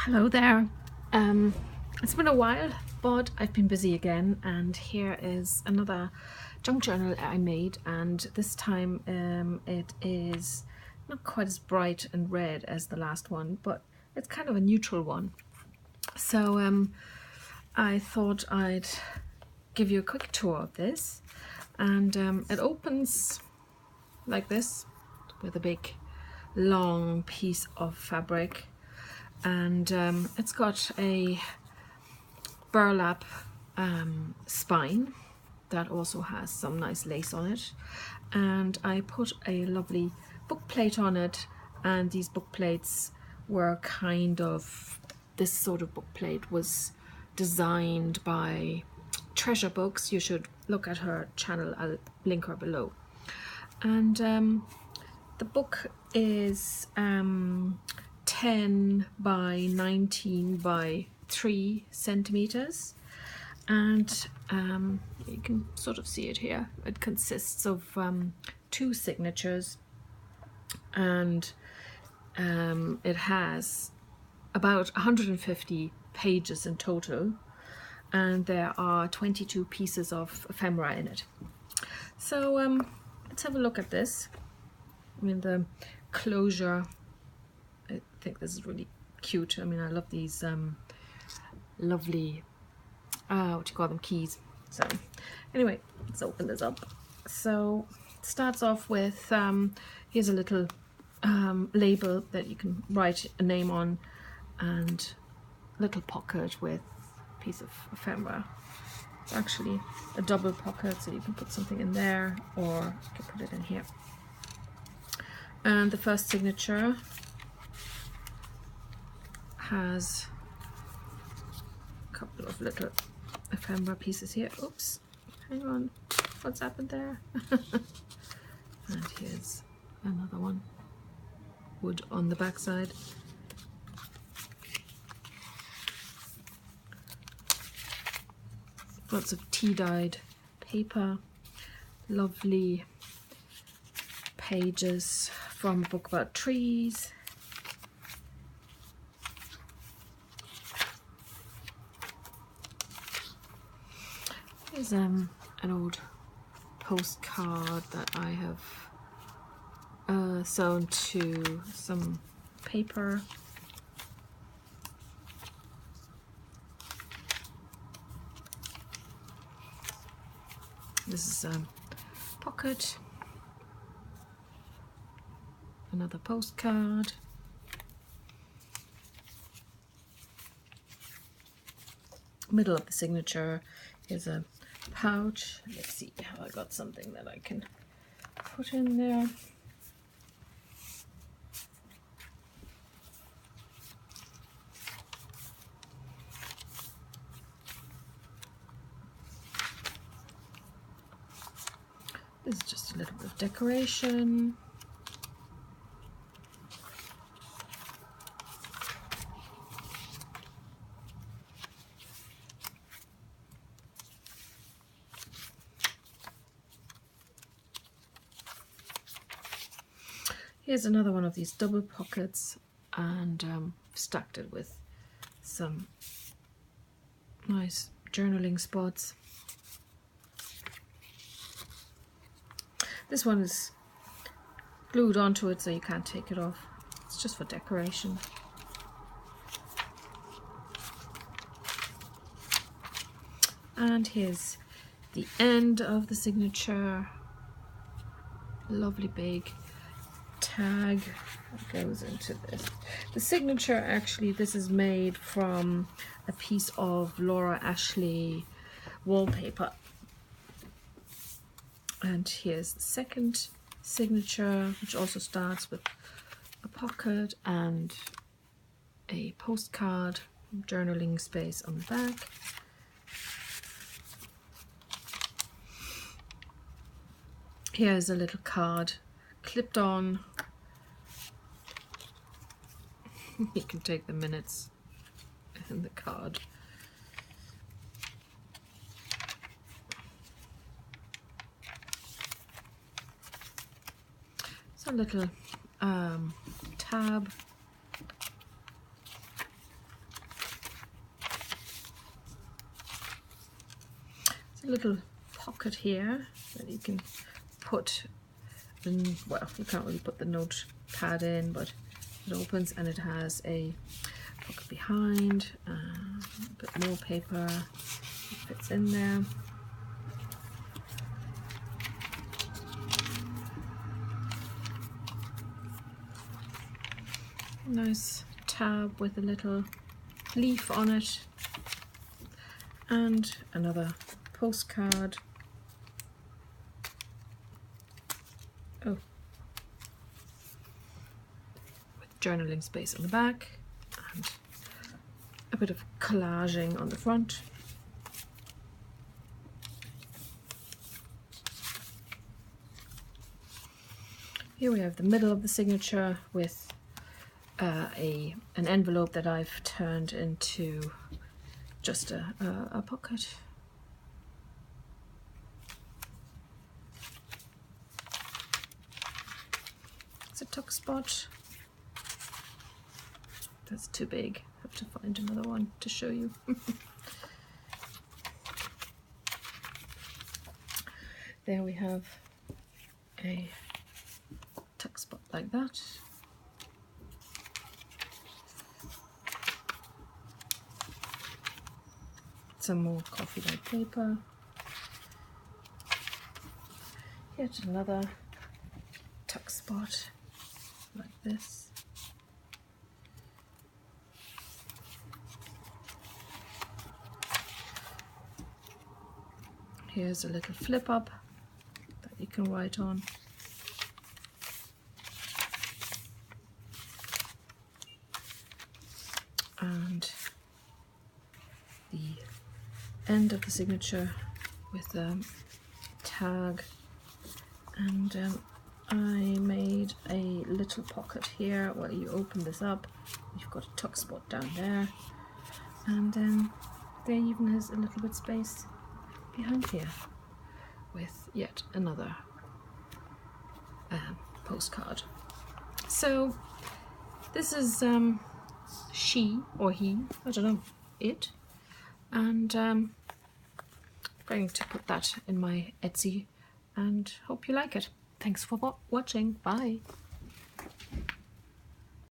Hello there. It's been a while, but I've been busy again, and here is another junk journal I made, and this time it is not quite as bright and red as the last one, but it's kind of a neutral one. So I thought I'd give you a quick tour of this, and it opens like this with a big long piece of fabric, and it's got a burlap spine that also has some nice lace on it, and I put a lovely book plate on it, and these book plates were this sort of book plate was designed by Treasure Books. You should look at her channel, I'll link her below. And the book is 10 by 19 by 3 centimeters, and you can sort of see it here. It consists of 2 signatures, and it has about 150 pages in total, and there are 22 pieces of ephemera in it. So let's have a look at this. I mean, the closure, I think this is really cute. I mean, I love these lovely, what do you call them, keys. So anyway, let's open this up. So it starts off with, here's a little label that you can write a name on, and a little pocket with a piece of ephemera. It's actually a double pocket, so you can put something in there, or you can put it in here. And the first signature has a couple of little ephemera pieces here. Oops, hang on, what's happened there? And here's another one, wood on the back side. Lots of tea-dyed paper, lovely pages from a book about trees. Here's an old postcard that I have sewn to some paper. This is a pocket. Another postcard. Middle of the signature is a pouch. Let's see how I got something that I can put in there. This is just a little bit of decoration. Here's another one of these double pockets, and stacked it with some nice journaling spots. This one is glued onto it, so you can't take it off. It's just for decoration. And here's the end of the signature. Lovely big tag that goes into this. The signature, actually, this is made from a piece of Laura Ashley wallpaper. And here's the second signature, which also starts with a pocket and a postcard, journaling space on the back. Here's a little card clipped on. You can take the minutes in the card. It's a little tab a little pocket here that you can put in. Well, you can't really put the notepad in, but it opens and it has a pocket behind, a bit more paper, it fits in there. Nice tab with a little leaf on it, and another postcard. Oh, with journaling space on the back and a bit of collaging on the front. Here we have the middle of the signature with an envelope that I've turned into just a pocket. It's a tuck spot. That's too big. I have to find another one to show you. There we have a tuck spot like that. Some more coffee-dyed paper. Yet another tuck spot like this. Here's a little flip up that you can write on. And the end of the signature with a tag, and I made a little pocket here where you open this up, you've got a tuck spot down there, and then there even is a little bit space behind here with yet another postcard. So this is she or he, I don't know, it. And I'm going to put that in my Etsy and hope you like it. Thanks for watching. Bye.